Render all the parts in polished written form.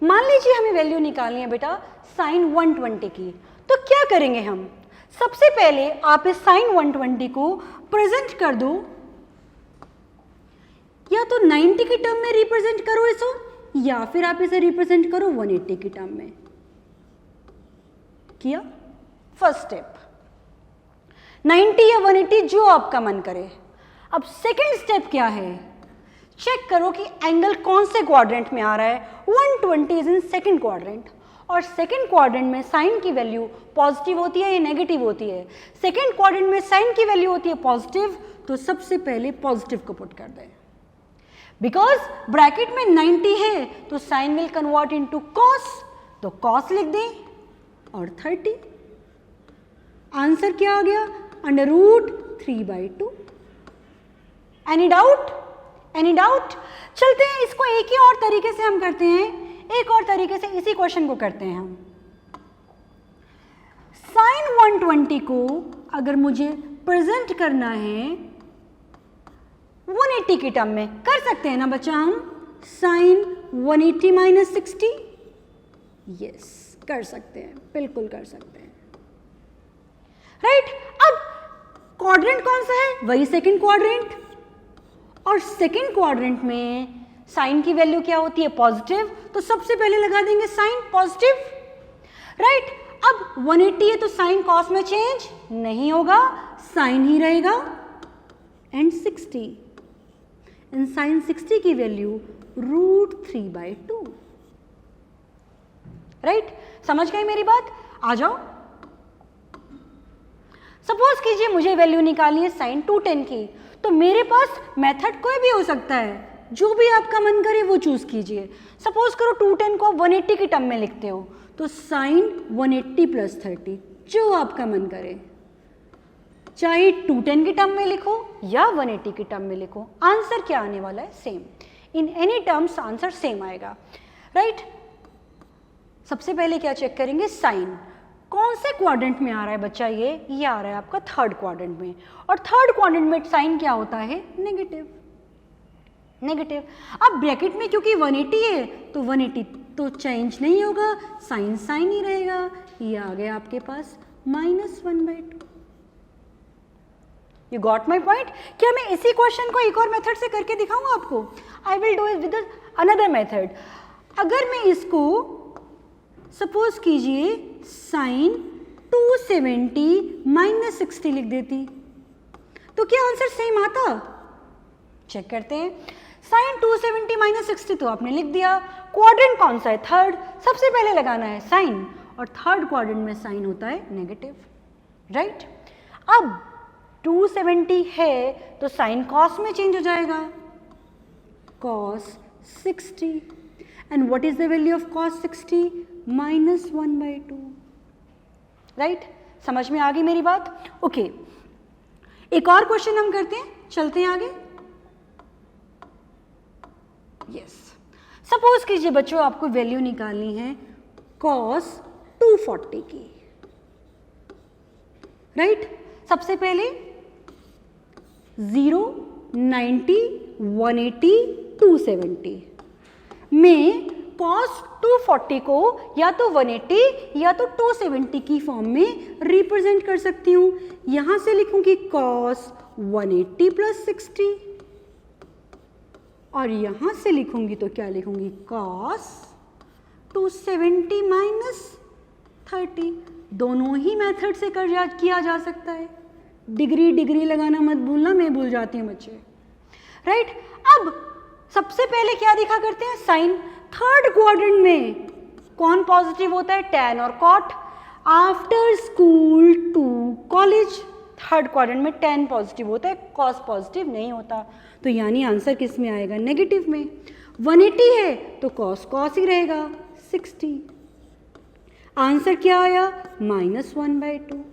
मान लीजिए हमें वैल्यू निकालनी है बेटा साइन 120 की, तो क्या करेंगे हम? सबसे पहले आप इस साइन 120 को प्रेजेंट कर दो, या तो 90 की टर्म में रिप्रेजेंट करो इसको, या फिर आप इसे रिप्रेजेंट करो 180 की टर्म में। किया फर्स्ट स्टेप, 90 या 180 जो आपका मन करे। अब सेकंड स्टेप क्या है? चेक करो कि एंगल कौन से क्वाड्रेंट में आ रहा है। 120 इज इन सेकंड क्वाड्रेंट, और सेकंड क्वाड्रेंट में साइन की वैल्यू पॉजिटिव होती है या नेगेटिव होती है? सेकंड क्वाड्रेंट में साइन की वैल्यू होती है पॉजिटिव, तो सबसे पहले पॉजिटिव को पुट कर दें। बिकॉज ब्रैकेट में 90 है तो sine will convert into cos, तो कॉस लिख दें, और 30। आंसर क्या आ गया? Under root 3/2। Any doubt? Any doubt? चलते हैं इसको एक ही और तरीके से हम करते हैं, एक और तरीके से इसी क्वेश्चन को करते हैं हम। साइन 120 को अगर मुझे प्रेजेंट करना है 180 की टर्म में, कर सकते हैं ना बच्चा हम? साइन 180 माइनस 60, यस कर सकते हैं, बिल्कुल कर सकते हैं, राइट। अब क्वाड्रेंट कौन सा है? वही सेकंड क्वाड्रेंट, और सेकंड क्वाड्रेंट में साइन की वैल्यू क्या होती है? पॉजिटिव, तो सबसे पहले लगा देंगे साइन पॉजिटिव, राइट। अब 180 है तो साइन कॉस में चेंज नहीं होगा, साइन ही रहेगा, एंड 60, एंड साइन 60 की वैल्यू रूट 3/2, राइट। समझ गई मेरी बात? आ जाओ। सपोज कीजिए मुझे वैल्यू निकालनी है साइन 210 की, तो मेरे पास मेथड कोई भी हो सकता है, जो भी आपका मन करे वो चूज कीजिए। सपोज करो 210 को 180 की टर्म में लिखते हो, तो साइन 180 प्लस 30, जो आपका मन करे, चाहे 210 की टर्म में लिखो या 180 की टर्म में लिखो, आंसर क्या आने वाला है? Same. In any terms answer same आएगा, राइट। सबसे पहले क्या चेक करेंगे? साइन कौन से क्वाड्रेंट में आ रहा है बच्चा? ये आ रहा है आपका थर्ड क्वाड्रेंट में, और थर्ड क्वाड्रेंट में साइन क्या होता है? Negative, negative. अब ब्रैकेट में क्योंकि 180 है तो 180 तो चेंज नहीं होगा, साइन साइन ही रहेगा। ये आ गया आपके पास -1/2। You got my point? क्या मैं इसी क्वेश्चन को एक और मेथड से करके दिखाऊंगा आपको? I will do it with another method. अगर मैं इसको सपोज कीजिए साइन 270 माइनस 60 लिख देती, तो क्या आंसर सेम आता? चेक करते हैं। साइन 270 माइनस 60 तो आपने लिख दिया। क्वाड्रेंट कौन सा है? थर्ड। सबसे पहले लगाना है साइन, और थर्ड क्वाड्रेंट में साइन होता है नेगेटिव, राइट। अब 270 है तो साइन कॉस में चेंज हो जाएगा, cos 60, and what is the value of cos 60? -1/2, right. समझ में आ गई मेरी बात? ओके, एक और क्वेश्चन हम करते हैं, चलते हैं आगे। यस, सपोज कीजिए बच्चों आपको वैल्यू निकालनी है cos 240 की, राइट। सबसे पहले 0, 90, 180, 270 में cos 240 को या तो 180 या तो 270 की फॉर्म में रिप्रेजेंट कर सकती हूं। यहां से लिखूंगी cos 180 प्लस 60, और यहां से लिखूंगी तो क्या लिखूंगी? cos 270 minus 30। दोनों ही मेथड से किया जा सकता है। डिग्री डिग्री लगाना मत भूलना, मैं भूल जाती हूँ बच्चे, राइट। अब सबसे पहले क्या दिखा करते हैं? साइन। थर्ड क्वाड्रेंट में कौन पॉजिटिव होता है? tan और cot। After school to college, third quadrant में tan पॉजिटिव होता है, cos पॉजिटिव नहीं होता, तो यानी आंसर किस में आएगा? नेगेटिव में। 180 है तो cos cos ही रहेगा, 60। आंसर क्या आया? -1/2।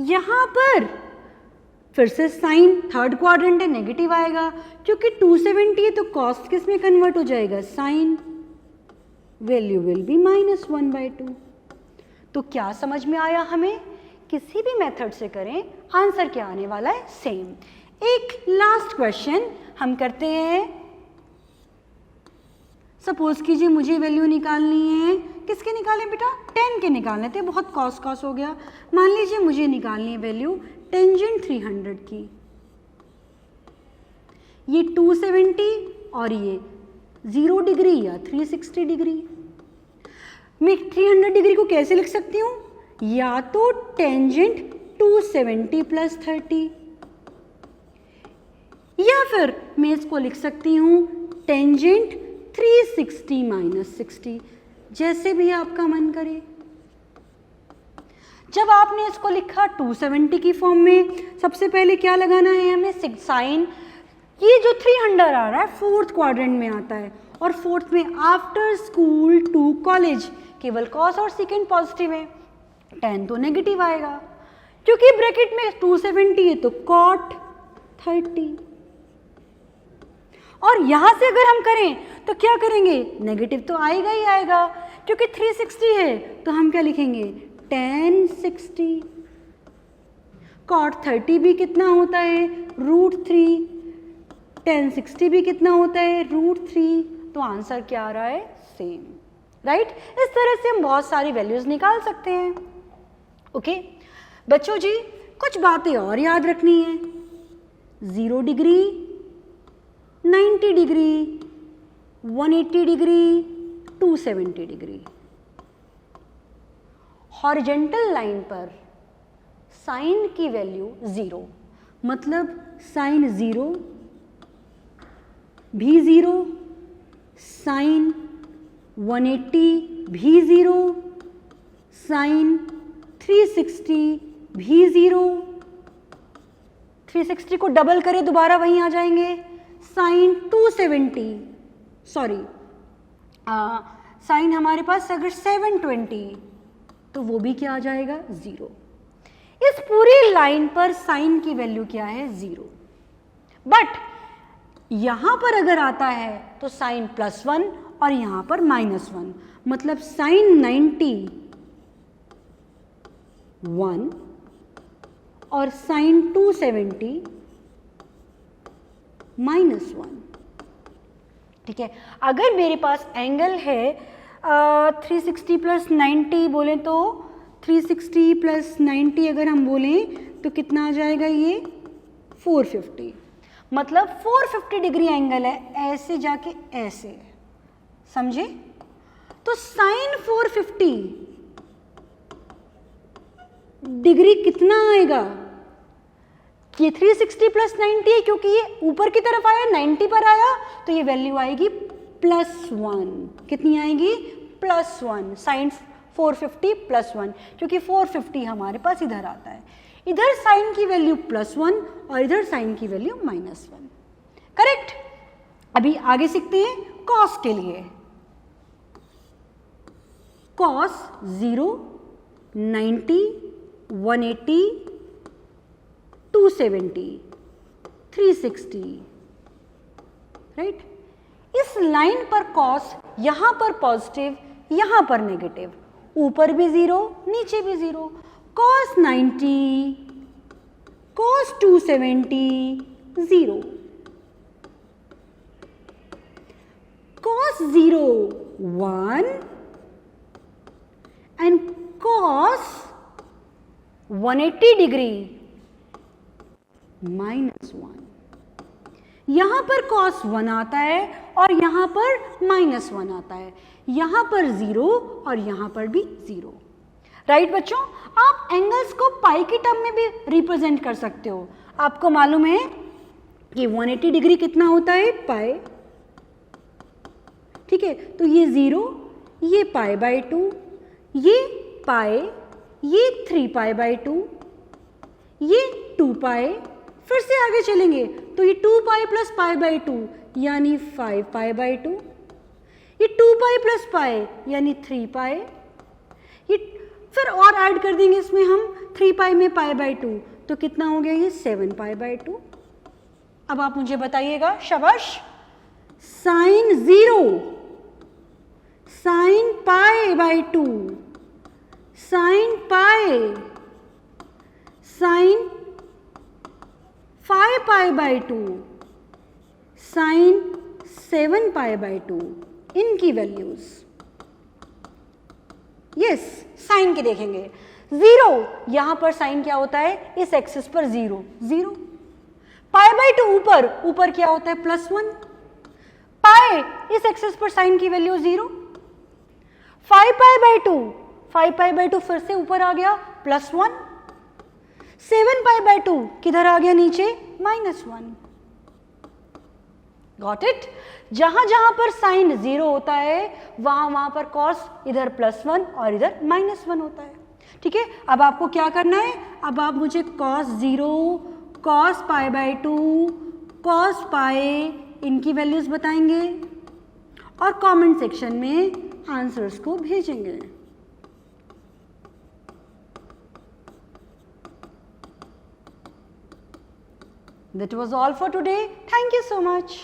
यहां पर फिर से साइन थर्ड क्वाड्रेंट है, नेगेटिव आएगा, क्योंकि 270 है तो cos किस में कन्वर्ट हो जाएगा? साइन। Value will be -1/2। तो क्या समझ में आया हमें? किसी भी मेथड से करें आंसर क्या आने वाला है? सेम। एक लास्ट क्वेश्चन हम करते हैं सपोज कीजिए मुझे वैल्यू निकालनी है, किसके निकालें बेटा, 10 के निकालने थे, बहुत कॉस हो गया। मान लीजिए मुझे निकालनी है वैल्यू टेंजेंट 300 की। ये 270 और ये 0 डिग्री या 360 डिग्री। मैं 300 डिग्री को कैसे लिख सकती हूँ, या तो टेंजेंट 270 प्लस 30, या फिर मैं इसको लिख सकती हूँ टेंजेंट 360 माइनस 60, जैसे भी आपका मन करे। जब आपने इसको लिखा 270 की फॉर्म में, सबसे पहले क्या लगाना है हमें, साइन। ये जो 300 आ रहा है फोर्थ क्वाड्रेंट में आता है, और फोर्थ में आफ्टर स्कूल टू कॉलेज केवल कॉस और सेकेंड पॉजिटिव है, 10 तो नेगेटिव आएगा, क्योंकि ब्रैकेट में 270 है तो कॉट 30। और यहां से अगर हम करें तो क्या करेंगे, नेगेटिव तो आएगा ही आएगा, क्योंकि 360 है तो हम क्या लिखेंगे, tan 60। कॉट 30 भी कितना होता है, √3। tan 60 भी कितना होता है, √3। तो आंसर क्या आ रहा है, सेम, राइट। इस तरह से हम बहुत सारी वैल्यूज निकाल सकते हैं। ओके बच्चों जी, कुछ बातें और याद रखनी है। 0 degree, 90 degree, 180 degree, 270 degree. Horizontal line पर साइन की वैल्यू 0, मतलब साइन 0 भी 0, साइन 180 भी 0, साइन 360 भी 0। 360 को डबल करें दोबारा वहीं आ जाएंगे, साइन 270, सॉरी साइन हमारे पास अगर 720 तो वो भी क्या आ जाएगा, 0। इस पूरी लाइन पर साइन की वैल्यू क्या है, 0। बट यहां पर अगर आता है तो साइन +1 और यहां पर -1, मतलब साइन 90 1 और साइन 270 -1। ठीक है, अगर मेरे पास एंगल है 360 + 90 बोले तो 360 + 90 अगर हम बोलें तो कितना आ जाएगा, ये 450, मतलब 450 डिग्री एंगल है, ऐसे जाके ऐसे, समझे। तो साइन 450 डिग्री कितना आएगा, ये 360 + 90 है, क्योंकि ये ऊपर की तरफ आया 90 पर आया तो ये वैल्यू आएगी +1। कितनी आएगी, +1, साइन 450 +1, क्योंकि 450 हमारे पास इधर आता है। इधर साइन की वैल्यू +1 और इधर साइन की वैल्यू -1, करेक्ट। अभी आगे सीखते हैं कॉस के लिए। Cos 0, 90, 180, 270, 360, right. इस लाइन पर कॉस यहां पर पॉजिटिव, यहां पर नेगेटिव, ऊपर भी 0 नीचे भी 0। Cos 90, cos 270 0, cos 0 1 and cos 180 degree -1। यहां पर cos 1 आता है और यहां पर -1 आता है, यहां पर 0 और यहां पर भी 0, राइट बच्चों। आप एंगल्स को पाई की टर्म में भी रिप्रेजेंट कर सकते हो। आपको मालूम है कि 180 डिग्री कितना होता है, पाई, ठीक है। तो ये 0, ये π/2, ये पाई, ये 3π/2, ये 2π। फिर से आगे चलेंगे तो ये 2π + π/2 यानी 5π/2, ये 2π + π यानी 3π, ये फिर और ऐड कर देंगे इसमें हम 3π में π/2 तो कितना हो गया, ये 7π/2। अब आप मुझे बताइएगा, शाबाश। Sine 0, sine π/2, sine π, sine 5π/2, sine 7π/2, इनकी वैल्यूज। यस, साइन के देखेंगे। 0, यहां पर साइन क्या होता है, इस एक्सिस पर 0 0। π/2 ऊपर क्या होता है, +1। पाई, इस एक्सिस पर साइन की वैल्यू 0। 5π/2 फिर से ऊपर आ गया +1। 7π/2 किधर आ गया, नीचे -1। Got it. जहां जहां पर साइन 0 होता है वहां पर कॉस इधर +1 और इधर -1 होता है। ठीक है, अब आपको क्या करना है, अब आप मुझे cos 0, cos π/2, cos π इनकी वैल्यूज बताएंगे और कमेंट सेक्शन में आंसर्स को भेजेंगे। That was all for today. Thank you so much.